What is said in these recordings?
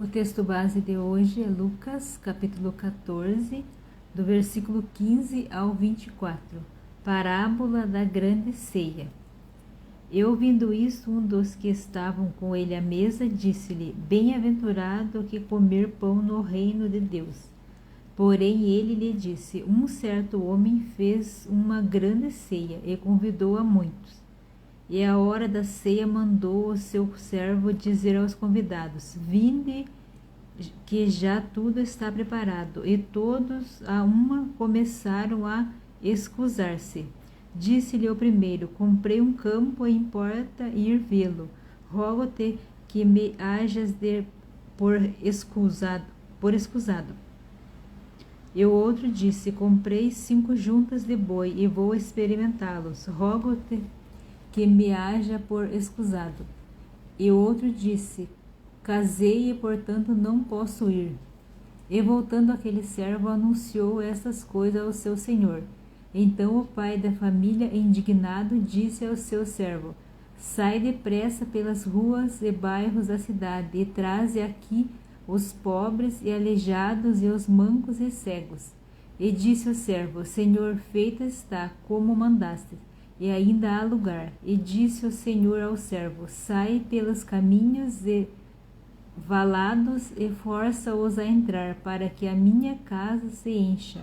O texto base de hoje é Lucas, capítulo 14, do versículo 15 ao 24, parábola da grande ceia. E ouvindo isto, um dos que estavam com ele à mesa disse-lhe: Bem-aventurado o que comer pão no reino de Deus. Porém ele lhe disse: Um certo homem fez uma grande ceia e convidou a muitos. E à hora da ceia mandou o seu servo dizer aos convidados: Vinde, que já tudo está preparado. E todos a uma começaram a excusar-se. Disse-lhe o primeiro: Comprei um campo e importa ir vê-lo. Rogo-te que me hajas por escusado. E o outro disse: Comprei 5 juntas de boi e vou experimentá-los. Rogo-te que me haja por escusado. E o outro disse: Casei e, portanto, não posso ir. E voltando aquele servo, anunciou estas coisas ao seu senhor. Então o pai da família, indignado, disse ao seu servo: Sai depressa pelas ruas e bairros da cidade e traze aqui os pobres e aleijados e os mancos e cegos. E disse o servo: Senhor, feito está, como mandaste, e ainda há lugar. E disse o Senhor ao servo: Sai pelos caminhos e valados e força-os a entrar, para que a minha casa se encha.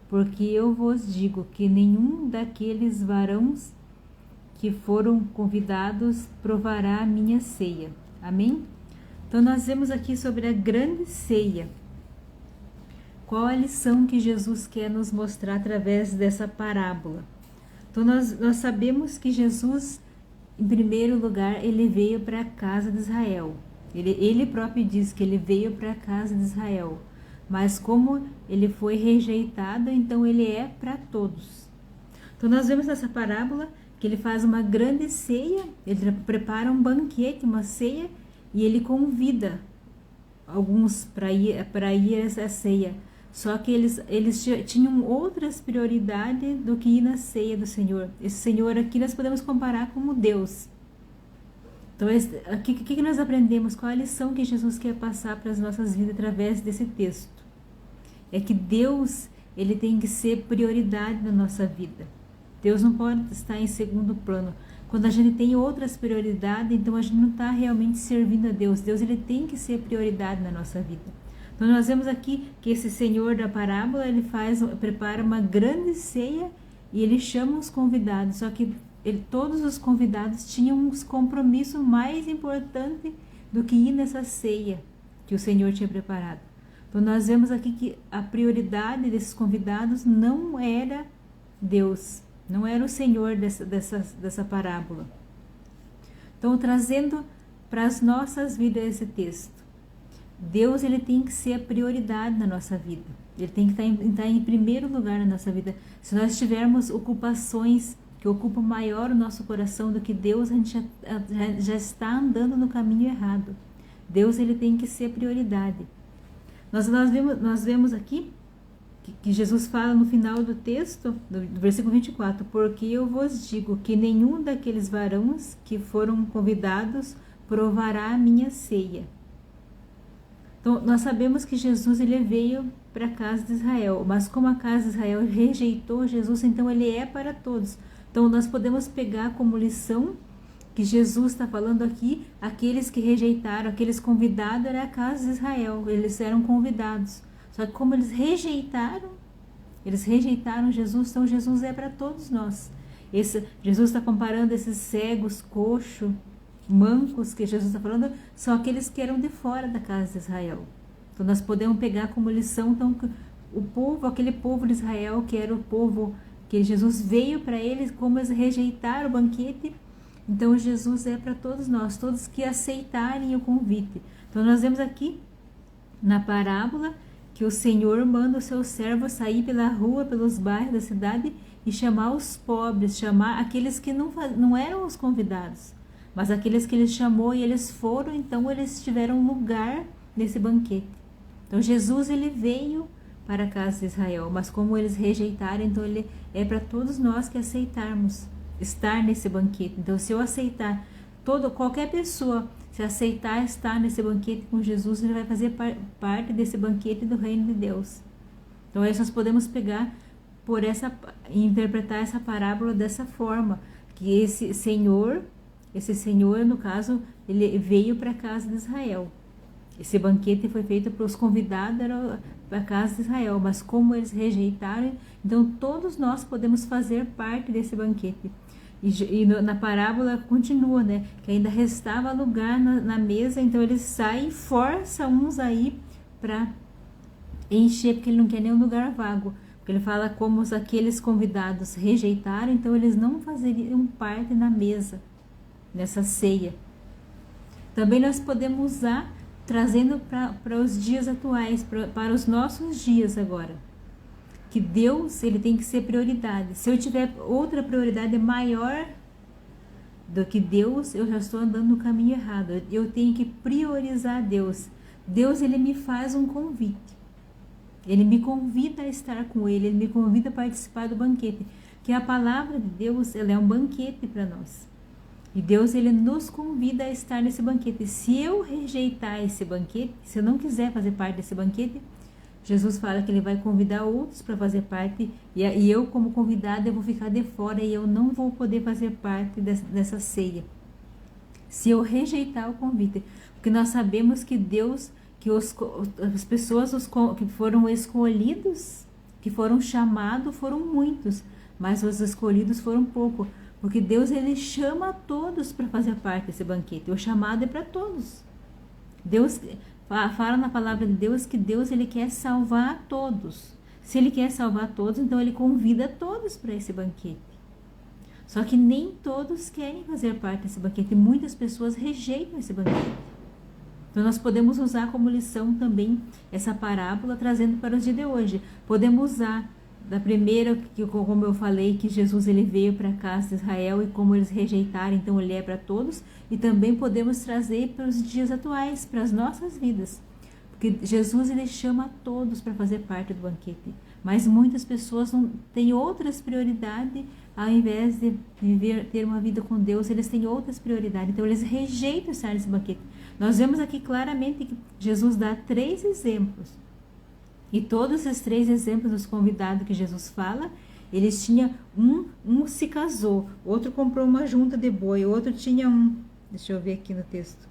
Porque eu vos digo que nenhum daqueles varões que foram convidados provará a minha ceia. Amém? Então nós vemos aqui sobre a grande ceia. Qual a lição que Jesus quer nos mostrar através dessa parábola? Então nós sabemos que Jesus, em primeiro lugar, ele veio para a casa de Israel. Ele próprio diz que ele veio para a casa de Israel. Mas como ele foi rejeitado, então ele é para todos. Então nós vemos nessa parábola que ele faz uma grande ceia, ele prepara um banquete, uma ceia, e ele convida alguns para ir a essa ceia. Só que eles tinham outras prioridades do que ir na ceia do Senhor. Esse Senhor aqui nós podemos comparar como Deus. Então, o que nós aprendemos? Qual a lição que Jesus quer passar para as nossas vidas através desse texto? É que Deus, ele tem que ser prioridade na nossa vida. Deus não pode estar em segundo plano. Quando a gente tem outras prioridades, então a gente não está realmente servindo a Deus. Deus, ele tem que ser prioridade na nossa vida. Então nós vemos aqui que esse Senhor da parábola, ele prepara uma grande ceia e ele chama os convidados. Só que todos os convidados tinham um compromisso mais importante do que ir nessa ceia que o Senhor tinha preparado. Então nós vemos aqui que a prioridade desses convidados não era Deus, não era o Senhor dessa parábola. Então, trazendo para as nossas vidas esse texto, Deus, ele tem que ser a prioridade na nossa vida. Ele tem que estar em primeiro lugar na nossa vida. Se nós tivermos ocupações que ocupam maior o nosso coração do que Deus, a gente já está andando no caminho errado. Deus, ele tem que ser a prioridade. Nós vemos aqui que Jesus fala no final do texto, do versículo 24, porque eu vos digo que nenhum daqueles varões que foram convidados provará a minha ceia. Então, nós sabemos que Jesus, ele veio para a casa de Israel, mas como a casa de Israel rejeitou Jesus, então ele é para todos. Então, nós podemos pegar como lição que Jesus está falando aqui, aqueles que rejeitaram, aqueles convidados, era a casa de Israel, eles eram convidados. Só que como eles rejeitaram Jesus, então Jesus é para todos nós. Jesus está comparando esses cegos, coxos, mancos que Jesus está falando, são aqueles que eram de fora da casa de Israel. Então nós podemos pegar como lição então, aquele povo de Israel, que era o povo que Jesus veio para eles, como eles rejeitaram o banquete, então Jesus é para todos nós, todos que aceitarem o convite. Então nós vemos aqui na parábola que o Senhor manda o seu servo sair pela rua, pelos bairros da cidade e chamar os pobres, chamar aqueles que não eram os convidados, mas aqueles que ele chamou e eles foram, então eles tiveram lugar nesse banquete. Então Jesus, ele veio para a casa de Israel, mas como eles rejeitaram, então ele é para todos nós que aceitarmos estar nesse banquete. Então se eu aceitar, qualquer pessoa se aceitar estar nesse banquete com Jesus, ele vai fazer parte desse banquete do reino de Deus. Então, nós podemos pegar e interpretar essa parábola dessa forma, que esse Senhor, no caso, ele veio para a casa de Israel. Esse banquete foi feito para os convidados para a casa de Israel, mas como eles rejeitaram, então todos nós podemos fazer parte desse banquete. E na parábola continua, né, que ainda restava lugar na mesa, então eles saem e forçam uns aí para encher, porque ele não quer nenhum lugar vago. Porque ele fala como aqueles convidados rejeitaram, então eles não fazeriam parte na mesa, nessa ceia. Também nós podemos usar, trazendo para os dias atuais, para os nossos dias agora. Que Deus, ele tem que ser prioridade. Se eu tiver outra prioridade maior do que Deus, eu já estou andando no caminho errado. Eu tenho que priorizar Deus. Deus, ele me faz um convite. Ele me convida a estar com ele me convida a participar do banquete. Que a palavra de Deus, ela é um banquete para nós. E Deus, ele nos convida a estar nesse banquete. Se eu rejeitar esse banquete, se eu não quiser fazer parte desse banquete, Jesus fala que ele vai convidar outros para fazer parte, e eu, como convidada, eu vou ficar de fora e eu não vou poder fazer parte dessa ceia. Se eu rejeitar o convite, porque nós sabemos que Deus, que as pessoas que foram escolhidos, que foram chamados, foram muitos, mas os escolhidos foram poucos, porque Deus, ele chama a todos para fazer parte desse banquete. O chamado é para todos. Deus fala na palavra de Deus que Deus, ele quer salvar a todos. Se ele quer salvar todos, então ele convida todos para esse banquete. Só que nem todos querem fazer parte desse banquete. Muitas pessoas rejeitam esse banquete. Então nós podemos usar como lição também essa parábola, trazendo para os dias de hoje. Podemos usar da primeira, que como eu falei, que Jesus, ele veio para a casa de Israel e como eles rejeitaram, então ele é para todos. E também podemos trazer para os dias atuais, para as nossas vidas. Porque Jesus, ele chama a todos para fazer parte do banquete. Mas muitas pessoas não têm outras prioridades, ao invés de ter uma vida com Deus, eles têm outras prioridades. Então eles rejeitam estar nesse banquete. Nós vemos aqui claramente que Jesus dá 3 exemplos. E todos esses 3 exemplos dos convidados que Jesus fala, eles tinham um se casou, outro comprou uma junta de boi, outro tinha deixa eu ver aqui no texto.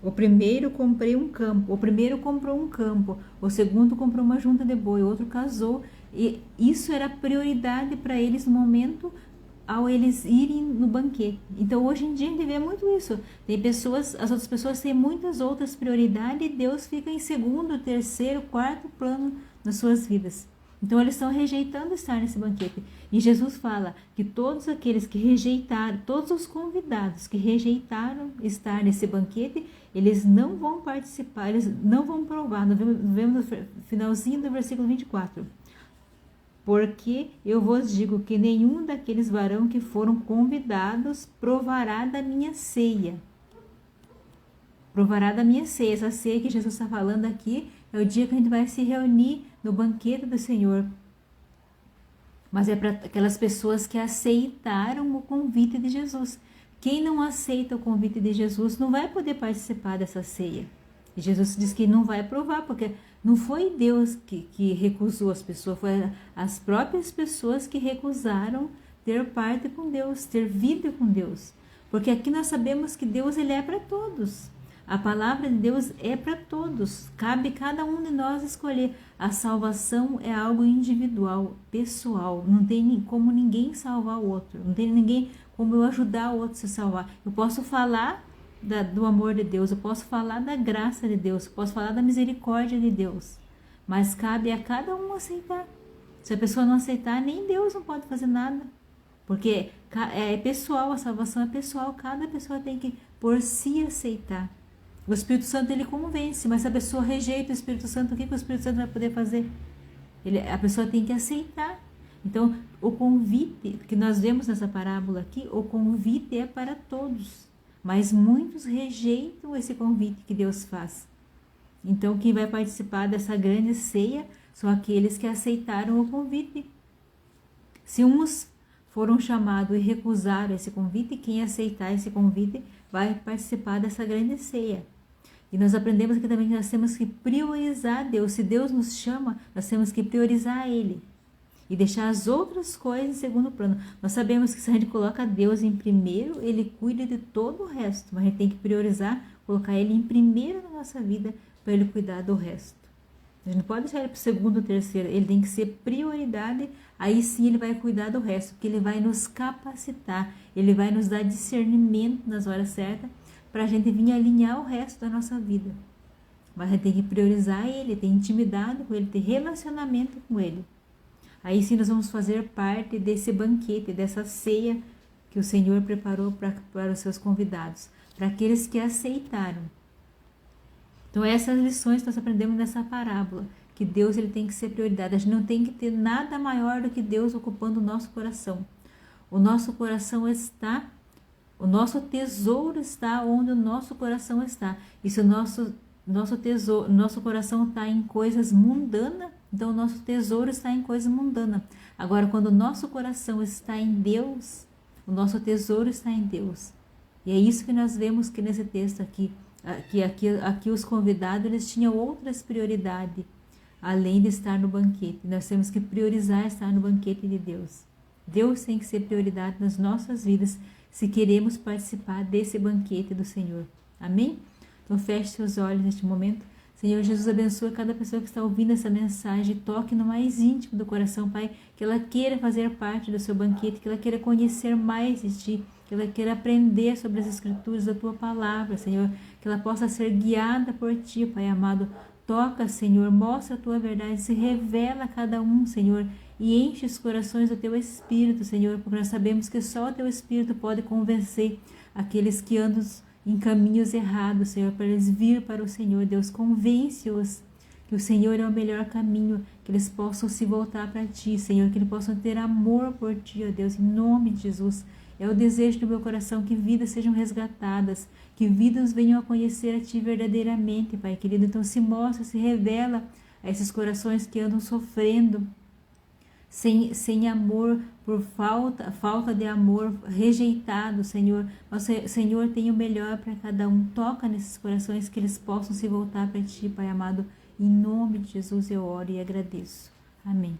O primeiro comprou um campo, o segundo comprou uma junta de boi, o outro casou. E isso era prioridade para eles no momento ao eles irem no banquete. Então hoje em dia a gente vê muito isso. Tem pessoas, as outras pessoas têm muitas outras prioridades e Deus fica em segundo, terceiro, quarto plano nas suas vidas. Então eles estão rejeitando estar nesse banquete. E Jesus fala que todos aqueles que rejeitaram, todos os convidados que rejeitaram estar nesse banquete, eles não vão participar, eles não vão provar. Nós vemos no finalzinho do versículo 24. Porque eu vos digo que nenhum daqueles varão que foram convidados provará da minha ceia. Provará da minha ceia. Essa ceia que Jesus está falando aqui é o dia que a gente vai se reunir no banquete do Senhor. Mas é para aquelas pessoas que aceitaram o convite de Jesus. Quem não aceita o convite de Jesus não vai poder participar dessa ceia. E Jesus diz que não vai provar, porque não foi Deus que recusou as pessoas, foi as próprias pessoas que recusaram ter parte com Deus, ter vida com Deus. Porque aqui nós sabemos que Deus, ele é para todos. A palavra de Deus é para todos. Cabe cada um de nós escolher. A salvação é algo individual, pessoal. Não tem como ninguém salvar o outro. Não tem ninguém como eu ajudar o outro a se salvar. Eu posso falar do amor de Deus, eu posso falar da graça de Deus, eu posso falar da misericórdia de Deus, mas cabe a cada um aceitar. Se a pessoa não aceitar, nem Deus não pode fazer nada, porque é pessoal, a salvação é pessoal, cada pessoa tem que por si aceitar. O Espírito Santo, ele convence, mas se a pessoa rejeita o Espírito Santo, o que o Espírito Santo vai poder fazer? A pessoa tem que aceitar. Então, o convite que nós vemos nessa parábola aqui, o convite é para todos. Mas muitos rejeitam esse convite que Deus faz. Então, quem vai participar dessa grande ceia são aqueles que aceitaram o convite. Se uns foram chamados e recusaram esse convite, quem aceitar esse convite vai participar dessa grande ceia. E nós aprendemos aqui também que nós temos que priorizar Deus. Se Deus nos chama, nós temos que priorizar Ele e deixar as outras coisas em segundo plano. Nós sabemos que se a gente coloca Deus em primeiro, Ele cuida de todo o resto. Mas a gente tem que priorizar, colocar Ele em primeiro na nossa vida para Ele cuidar do resto. A gente não pode deixar Ele para o segundo ou terceiro. Ele tem que ser prioridade. Aí sim Ele vai cuidar do resto, porque Ele vai nos capacitar. Ele vai nos dar discernimento nas horas certas para a gente vir alinhar o resto da nossa vida. Mas a gente tem que priorizar Ele, ter intimidade com Ele, ter relacionamento com Ele. Aí sim nós vamos fazer parte desse banquete, dessa ceia que o Senhor preparou para os seus convidados, para aqueles que aceitaram. Então essas lições que nós aprendemos nessa parábola, que Deus ele tem que ser prioridade. A gente não tem que ter nada maior do que Deus ocupando o nosso coração. O nosso coração está... O nosso tesouro está onde o nosso coração está. E se o nosso coração está em coisas mundanas, então o nosso tesouro está em coisas mundanas. Agora, quando o nosso coração está em Deus, o nosso tesouro está em Deus. E é isso que nós vemos que nesse texto aqui, aqui os convidados eles tinham outras prioridades, além de estar no banquete. Nós temos que priorizar estar no banquete de Deus. Deus tem que ser prioridade nas nossas vidas, se queremos participar desse banquete do Senhor. Amém? Então feche seus olhos neste momento. Senhor Jesus, abençoa cada pessoa que está ouvindo essa mensagem. Toque no mais íntimo do coração, Pai. Que ela queira fazer parte do seu banquete, que ela queira conhecer mais de Ti, que ela queira aprender sobre as Escrituras da Tua Palavra, Senhor. Que ela possa ser guiada por Ti, Pai amado. Toca, Senhor, mostra a Tua verdade, se revela a cada um, Senhor, e enche os corações do Teu Espírito, Senhor, porque nós sabemos que só o Teu Espírito pode convencer aqueles que andam em caminhos errados, Senhor, para eles vir para o Senhor. Deus, convence-os que o Senhor é o melhor caminho, que eles possam se voltar para Ti, Senhor, que eles possam ter amor por Ti, ó Deus, em nome de Jesus. É o desejo do meu coração que vidas sejam resgatadas, que vidas venham a conhecer a Ti verdadeiramente, Pai querido. Então se mostra, se revela a esses corações que andam sofrendo, sem amor, por falta de amor, rejeitado, Senhor. Mas, Senhor, tem o melhor para cada um. Toca nesses corações que eles possam se voltar para Ti, Pai amado. Em nome de Jesus eu oro e agradeço. Amém.